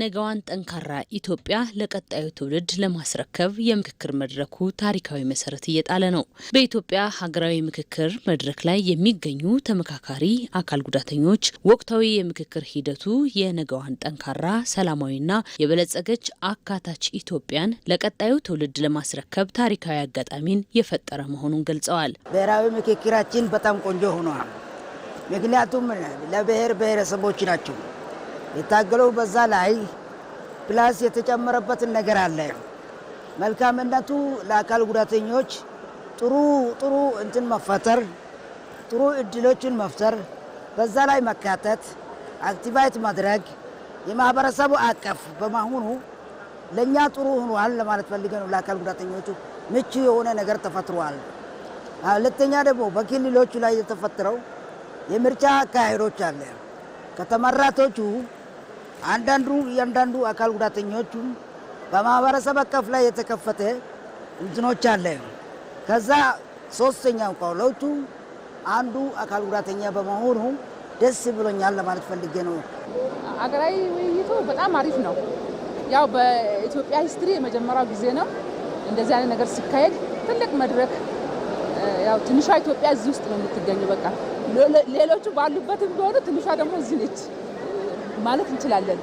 የነገዋን ጠንካራ ኢትዮጵያ ለቀጣዩ ትውልድ ለማስረከብ የምክክር መድረኩ ታሪካዊ መሰረት እየጣለ ነው። በኢትዮጵያ ሀገራዊ ምክክር መድረክ ላይ የሚገኙ ተመካካሪ አካል ጉዳተኞች ወቅታዊ የምክክር ሂደቱ የነገዋን ጠንካራ ሰላማዊና የበለጸገች አካታች ኢትዮጵያን ለቀጣዩ ትውልድ ለማስረከብ ታሪካዊ አጋጣሚን የፈጠረ መሆኑን ገልጸዋል። ብሔራዊ ምክክራችን በጣም ቆንጆ ሆኗል። ምክንያቱም ለብሔር ብሔረሰቦች ናቸው የታገለው በዛ ላይ ፕላስ የተጨመረበት ነገር አለ። መልካምነቱ ለአካል ጉዳተኞች ጥሩ እንትን መፈጠር፣ ጥሩ እድሎችን መፍጠር፣ በዛ ላይ መካተት፣ አክቲቫይት ማድረግ የማህበረሰቡ አቀፍ በመሆኑ ለኛ ጥሩ ሆኗል ለማለት ፈልገን ነው። ለአካል ጉዳተኞቹ ምቹ የሆነ ነገር ተፈጥሯል። ሁለተኛ ደግሞ በክልሎቹ ላይ የተፈጠረው የምርጫ አካሄዶች አለ። ከተመራጮቹ እያንዳንዱ አካል ጉዳተኞቹ በማህበረሰብ አቀፍ ላይ የተከፈተ እንትኖች አለ። ከዛ ሶስተኛው ከሁለቱ አንዱ አካል ጉዳተኛ በመሆኑ ደስ ብሎኛል ለማለት ፈልጌ ነው። አገራዊ ውይይቱ በጣም አሪፍ ነው። ያው በኢትዮጵያ ሂስትሪ የመጀመሪያው ጊዜ ነው እንደዚህ አይነት ነገር ሲካሄድ። ትልቅ መድረክ ያው ትንሿ ኢትዮጵያ እዚህ ውስጥ ነው የምትገኘው። በቃ ሌሎቹ ባሉበትም ቢሆኑ ትንሿ ደግሞ እዚህ ነች ማለት እንችላለን።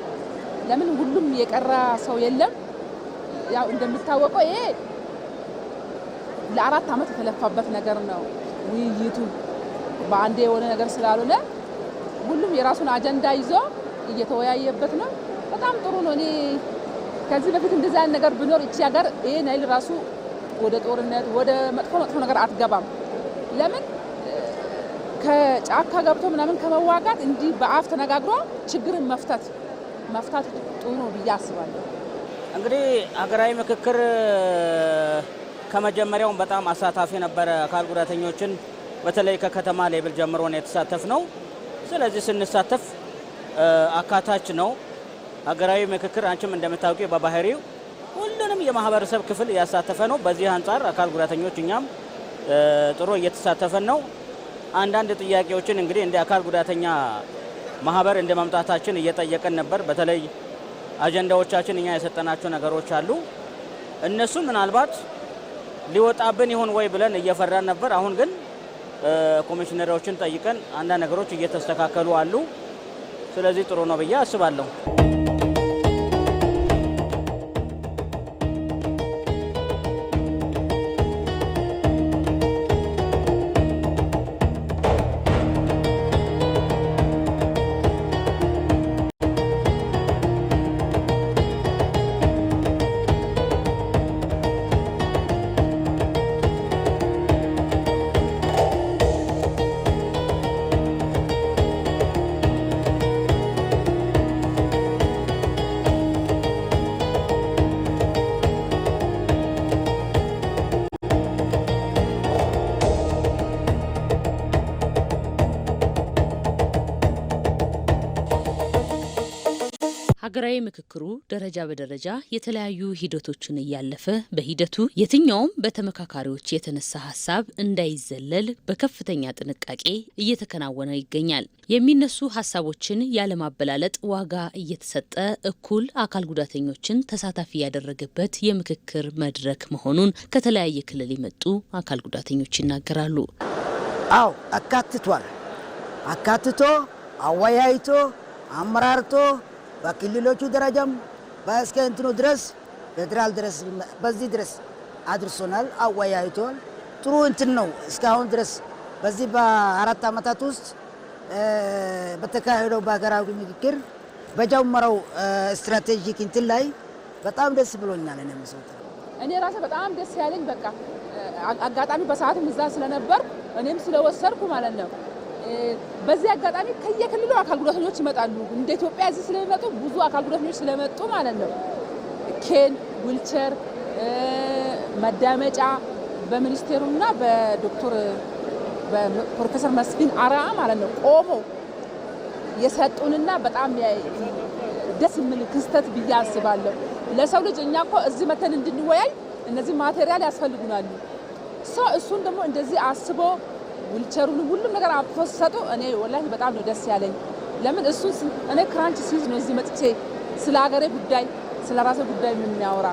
ለምን ሁሉም የቀራ ሰው የለም። ያው እንደምታወቀው ይሄ ለ4 ዓመት የተለፋበት ነገር ነው። ውይይቱ በአንዴ የሆነ ነገር ስላልሆነ ሁሉም የራሱን አጀንዳ ይዞ እየተወያየበት ነው። በጣም ጥሩ ነው። እኔ ከዚህ በፊት እንደዛ ነገር ቢኖር እቺ ሀገር ይሄ ናይል ራሱ ወደ ጦርነት ወደ መጥፎ ነገር አትገባም። ለምን ከጫካ ገብቶ ምናምን ከመዋጋት እንዲህ በአፍ ተነጋግሮ ችግርን መፍታት ጥሩ ነው ብዬ አስባለሁ። እንግዲህ ሀገራዊ ምክክር ከመጀመሪያው በጣም አሳታፊ ነበረ። አካል ጉዳተኞችን በተለይ ከከተማ ሌቭል ጀምሮ ነው የተሳተፍ ነው። ስለዚህ ስንሳተፍ አካታች ነው። ሀገራዊ ምክክር አንቺም እንደምታውቂው በባህሪው ሁሉንም የማህበረሰብ ክፍል ያሳተፈ ነው። በዚህ አንጻር አካል ጉዳተኞች እኛም ጥሩ እየተሳተፈን ነው። አንዳንድ ጥያቄዎችን እንግዲህ እንደ አካል ጉዳተኛ ማህበር እንደ መምጣታችን እየጠየቀን ነበር። በተለይ አጀንዳዎቻችን እኛ የሰጠናቸው ነገሮች አሉ። እነሱ ምናልባት ሊወጣብን ይሆን ወይ ብለን እየፈራን ነበር። አሁን ግን ኮሚሽነሮችን ጠይቀን አንዳንድ ነገሮች እየተስተካከሉ አሉ። ስለዚህ ጥሩ ነው ብዬ አስባለሁ። ሀገራዊ ምክክሩ ደረጃ በደረጃ የተለያዩ ሂደቶችን እያለፈ በሂደቱ የትኛውም በተመካካሪዎች የተነሳ ሀሳብ እንዳይዘለል በከፍተኛ ጥንቃቄ እየተከናወነ ይገኛል። የሚነሱ ሀሳቦችን ያለማበላለጥ ዋጋ እየተሰጠ እኩል አካል ጉዳተኞችን ተሳታፊ ያደረገበት የምክክር መድረክ መሆኑን ከተለያየ ክልል የመጡ አካል ጉዳተኞች ይናገራሉ። አዎ አካትቶ አወያይቶ አመራርቶ በክልሎቹ ደረጃም በእስከ እንትኑ ድረስ ፌደራል ድረስ በዚህ ድረስ አድርሶናል። አወያይቷል። ጥሩ እንትን ነው። እስካሁን ድረስ በዚህ በ4 ዓመታት ውስጥ በተካሄደው በሀገራዊ ምክክር በጀመረው ስትራቴጂክ እንትን ላይ በጣም ደስ ብሎኛል። እኔ ራሴ በጣም ደስ ያለኝ በቃ አጋጣሚ በሰዓቱ እዛ ስለነበር እኔም ስለወሰድኩ ማለት ነው። በዚህ አጋጣሚ ከየክልሉ አካል ጉዳተኞች ይመጣሉ። እንደ ኢትዮጵያ እዚህ ስለሚመጡ ብዙ አካል ጉዳተኞች ስለመጡ ማለት ነው ኬን ዊልቸር መዳመጫ በሚኒስቴሩና በፕሮፌሰር መስፍን አርአያ ማለት ነው ቆሞ የሰጡንና በጣም ደስ የሚል ክስተት ብዬ አስባለሁ። ለሰው ልጅ እኛ እኮ እዚህ መተን እንድንወያይ እነዚህ ማቴሪያል ያስፈልጉናል። እሱን ደግሞ እንደዚህ አስቦ ዊልቸሩን ሁሉም ነገር አፍሰጡ እኔ ወላሂ በጣም ነው ደስ ያለኝ። ለምን እሱን እኔ ክራንች ሲዝ ነው እዚህ መጥቼ ስለ ሀገሬ ጉዳይ ስለ ራሴ ጉዳይ የሚያወራ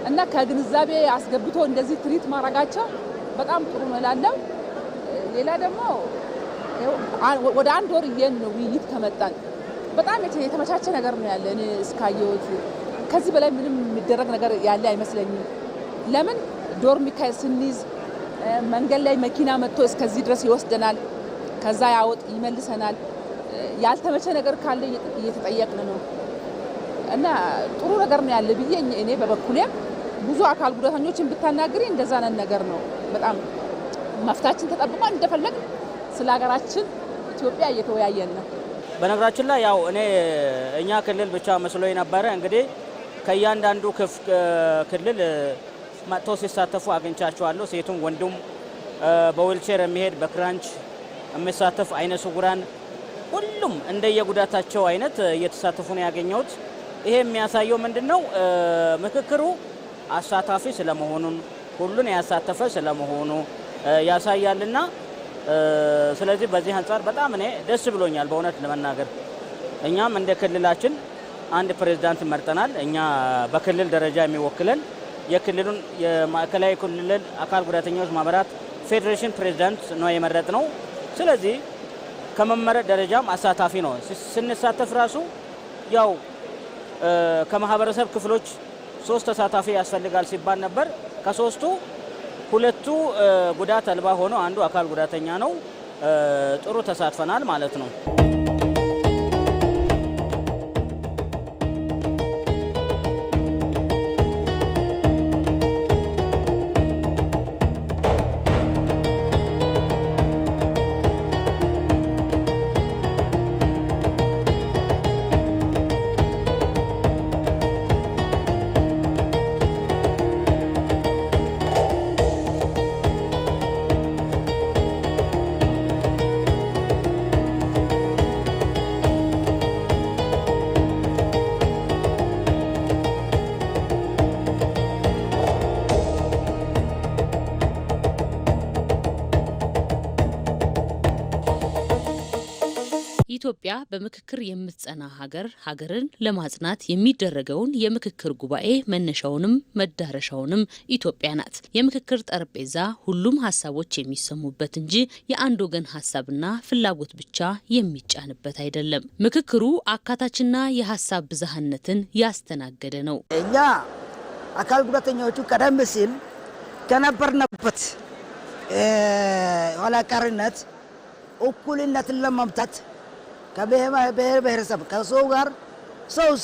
እና ከግንዛቤ አስገብቶ እንደዚህ ትሪት ማድረጋቸው በጣም ጥሩ ነው እላለሁ። ሌላ ደግሞ ወደ አንድ ወር ነው ውይይት ከመጣን በጣም የተመቻቸ ነገር ነው ያለ። እኔ እስካየሁት ከዚህ በላይ ምንም የሚደረግ ነገር ያለ አይመስለኝም። ለምን ዶርም ስንይዝ መንገድ ላይ መኪና መጥቶ እስከዚህ ድረስ ይወስደናል፣ ከዛ ይመልሰናል። ያልተመቸ ነገር ካለ እየተጠየቅን ነው እና ጥሩ ነገር ነው ያለ ብዬ እኔ በበኩሌ ብዙ አካል ጉዳተኞችን ብታናግሪ እንደዛ ነን ነገር ነው። በጣም መፍታችን ተጠብቆ እንደፈለግ ስለ ሀገራችን ኢትዮጵያ እየተወያየን ነው። በነገራችን ላይ ያው እኛ ክልል ብቻ መስሎኝ ነበረ። እንግዲህ ከእያንዳንዱ ክልል መጥተው ሲሳተፉ አግኝቻቸዋለሁ። ሴቱም ወንዱም በዊልቸር የሚሄድ በክራንች የሚሳተፍ አይነ ስውራን ሁሉም እንደየጉዳታቸው አይነት እየተሳተፉ ነው ያገኘሁት። ይሄ የሚያሳየው ምንድነው? ምክክሩ አሳታፊ ስለመሆኑን ሁሉን ያሳተፈ ስለመሆኑ ያሳያልና ስለዚህ በዚህ አንጻር በጣም እኔ ደስ ብሎኛል በእውነት ለመናገር። እኛም እንደ ክልላችን አንድ ፕሬዝዳንት መርጠናል። እኛ በክልል ደረጃ የሚወክለን የክልሉን የማዕከላዊ ክልል አካል ጉዳተኞች ማህበራት ፌዴሬሽን ፕሬዝዳንት ነው የመረጥነው። ስለዚህ ከመመረጥ ደረጃም አሳታፊ ነው። ስንሳተፍ ራሱ ያው ከማህበረሰብ ክፍሎች 3 ተሳታፊ ያስፈልጋል ሲባል ነበር። ከ3ቱ 2ቱ ጉዳት አልባ ሆኖ አንዱ አካል ጉዳተኛ ነው። ጥሩ ተሳትፈናል ማለት ነው። ኢትዮጵያ በምክክር የምትጸና ሀገርን ለማጽናት የሚደረገውን የምክክር ጉባኤ መነሻውንም መዳረሻውንም ኢትዮጵያ ናት። የምክክር ጠረጴዛ ሁሉም ሀሳቦች የሚሰሙበት እንጂ የአንድ ወገን ሀሳብና ፍላጎት ብቻ የሚጫንበት አይደለም። ምክክሩ አካታችና የሀሳብ ብዝሃነትን ያስተናገደ ነው። እኛ አካል ጉዳተኞቹ ቀደም ሲል ከነበርንበት ኋላ ቀርነት እኩልነትን ለማምጣት ከብሔር ብሔረሰብ ከሰው ጋር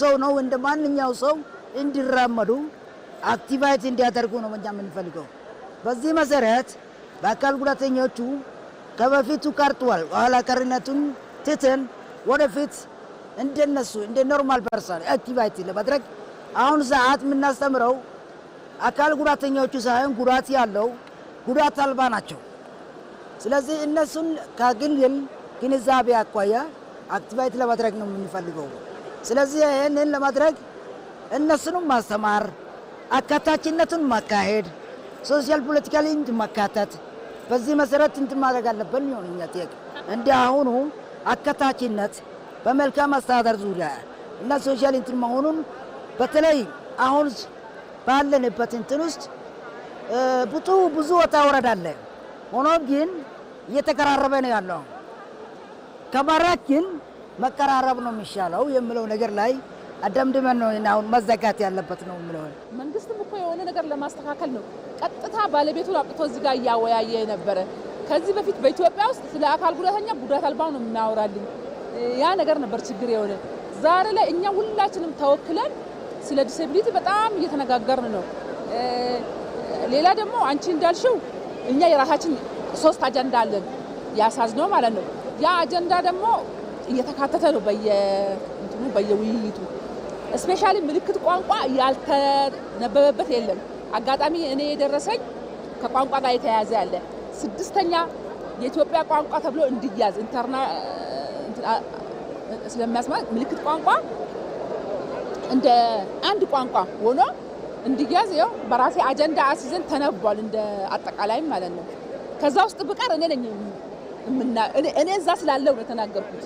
ሰው ነው እንደ ማንኛው ሰው እንዲራመዱ አክቲቫይት እንዲያደርጉ ነው እኛ የምንፈልገው። በዚህ መሰረት በአካል ጉዳተኞቹ ከበፊቱ ቀርቷል። ኋላ ቀርነቱን ትተን ወደፊት እንደነሱ እንደ ኖርማል ፐርሰን አክቲቫይት ለማድረግ አሁን ሰዓት የምናስተምረው አካል ጉዳተኞቹ ሳይሆን ጉዳት ያለው ጉዳት አልባ ናቸው። ስለዚህ እነሱን ከግል ግንዛቤ አኳያ አክቲቫይት ለማድረግ ነው የምንፈልገው። ስለዚህ ይህንን ለማድረግ እነሱንም ማስተማር፣ አካታችነቱን ማካሄድ፣ ሶሻል ፖለቲካሊ ማካተት በዚህ መሰረት እንትን ማድረግ አለብን ነው እኛ ጥያቄ። እንደ አሁኑ አካታችነት በመልካም አስተዳደር ዙሪያ እና ሶሻል እንትን መሆኑን በተለይ አሁን ባለንበት እንትን ውስጥ ብዙ ወጣ ወረድ አለ። ሆኖም ግን እየተቀራረበ ነው ያለው። ከማራክ ግን መቀራረብ ነው የሚሻለው የሚለው ነገር ላይ አደምድመን ነው አሁን መዘጋት ያለበት ነው የሚለው። መንግስትም እኮ የሆነ ነገር ለማስተካከል ነው ቀጥታ ባለቤቱን አጥቶ እዚህ ጋር እያወያየ ነበረ። ከዚህ በፊት በኢትዮጵያ ውስጥ ስለ አካል ጉዳተኛ ጉዳት አልባው ነው የሚያወራልኝ። ያ ነገር ነበር ችግር የሆነ። ዛሬ ላይ እኛ ሁላችንም ተወክለን ስለ ዲሴቢሊቲ በጣም እየተነጋገርን ነው። ሌላ ደግሞ አንቺ እንዳልሽው እኛ የራሳችን 3 አጀንዳ አለን ያሳዝነው ማለት ነው። ያ አጀንዳ ደግሞ እየተካተተ ነው በየውይይቱ። ስፔሻሊ ምልክት ቋንቋ ያልተነበበበት የለም። አጋጣሚ እኔ የደረሰኝ ከቋንቋ ጋር የተያያዘ ያለ 6ኛ የኢትዮጵያ ቋንቋ ተብሎ እንዲያዝ ስለሚያስማ ምልክት ቋንቋ እንደ አንድ ቋንቋ ሆኖ እንዲያዝ ያው በራሴ አጀንዳ አስይዘን ተነቧል እንደ አጠቃላይ ማለት ነው። ከዛ ውስጥ ብቀር እኔ እዛ ስላለው ነው የተናገርኩት።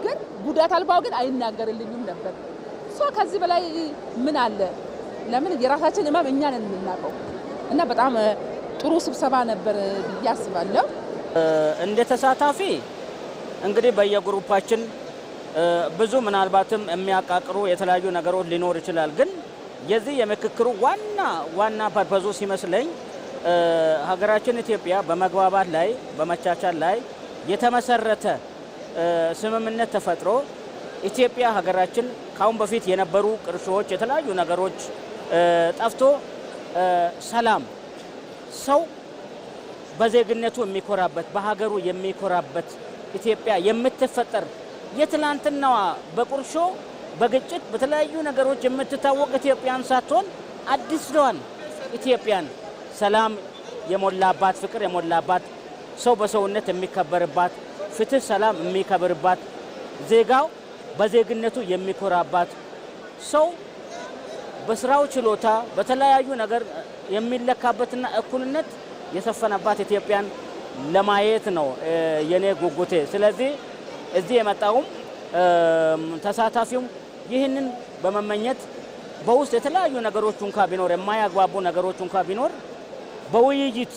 ግን ጉዳት አልባው ግን አይናገርልኝም ነበር። ከዚህ በላይ ምን አለ? ለምን የራሳችን ህመም እኛ ነን የምናውቀው። እና በጣም ጥሩ ስብሰባ ነበር ብዬ አስባለሁ። እንደ ተሳታፊ እንግዲህ በየግሩፓችን ብዙ ምናልባትም የሚያቃቅሩ የተለያዩ ነገሮች ሊኖር ይችላል። ግን የዚህ የምክክሩ ዋና ፐርፐዙ ሲመስለኝ ሀገራችን ኢትዮጵያ በመግባባት ላይ በመቻቻል ላይ የተመሰረተ ስምምነት ተፈጥሮ ኢትዮጵያ ሀገራችን ካሁን በፊት የነበሩ ቅርሾች የተለያዩ ነገሮች ጠፍቶ ሰላም ሰው በዜግነቱ የሚኮራበት በሀገሩ የሚኮራበት ኢትዮጵያ የምትፈጠር የትላንትናዋ በቁርሾ በግጭት በተለያዩ ነገሮች የምትታወቅ ኢትዮጵያን ሳትሆን አዲስዋን ኢትዮጵያን ሰላም የሞላባት ፍቅር የሞላባት ሰው በሰውነት የሚከበርባት ፍትህ ሰላም የሚከበርባት ዜጋው በዜግነቱ የሚኮራባት ሰው በስራው ችሎታ በተለያዩ ነገር የሚለካበትና እኩልነት የሰፈነባት ኢትዮጵያን ለማየት ነው የኔ ጉጉቴ። ስለዚህ እዚህ የመጣውም ተሳታፊውም ይህንን በመመኘት በውስጥ የተለያዩ ነገሮች እንኳን ቢኖር የማያግባቡ ነገሮች እንኳን ቢኖር በውይይት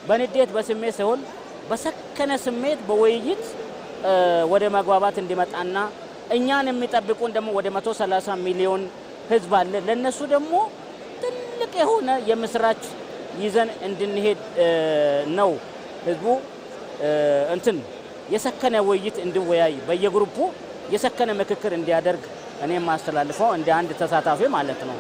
በንዴት በስሜት ሳይሆን በሰከነ ስሜት በውይይት ወደ መግባባት እንዲመጣና እኛን የሚጠብቁን ደግሞ ወደ 130 ሚሊዮን ህዝብ አለ። ለነሱ ደግሞ ትልቅ የሆነ የምስራች ይዘን እንድንሄድ ነው ህዝቡ የሰከነ ውይይት እንዲወያይ በየግሩፑ የሰከነ ምክክር እንዲያደርግ እኔም ማስተላልፈው እንደ አንድ ተሳታፊ ማለት ነው።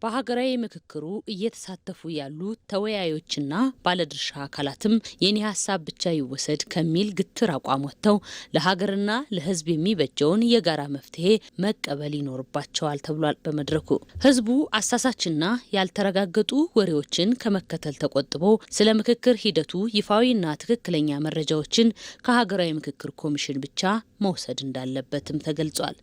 በሀገራዊ ምክክሩ እየተሳተፉ ያሉ ተወያዮችና ባለድርሻ አካላትም የኔ ሀሳብ ብቻ ይወሰድ ከሚል ግትር አቋም ወጥተው ለሀገርና ለሕዝብ የሚበጀውን የጋራ መፍትሄ መቀበል ይኖርባቸዋል ተብሏል። በመድረኩ ሕዝቡ አሳሳችና ያልተረጋገጡ ወሬዎችን ከመከተል ተቆጥቦ ስለ ምክክር ሂደቱ ይፋዊና ትክክለኛ መረጃዎችን ከሀገራዊ ምክክር ኮሚሽን ብቻ መውሰድ እንዳለበትም ተገልጿል።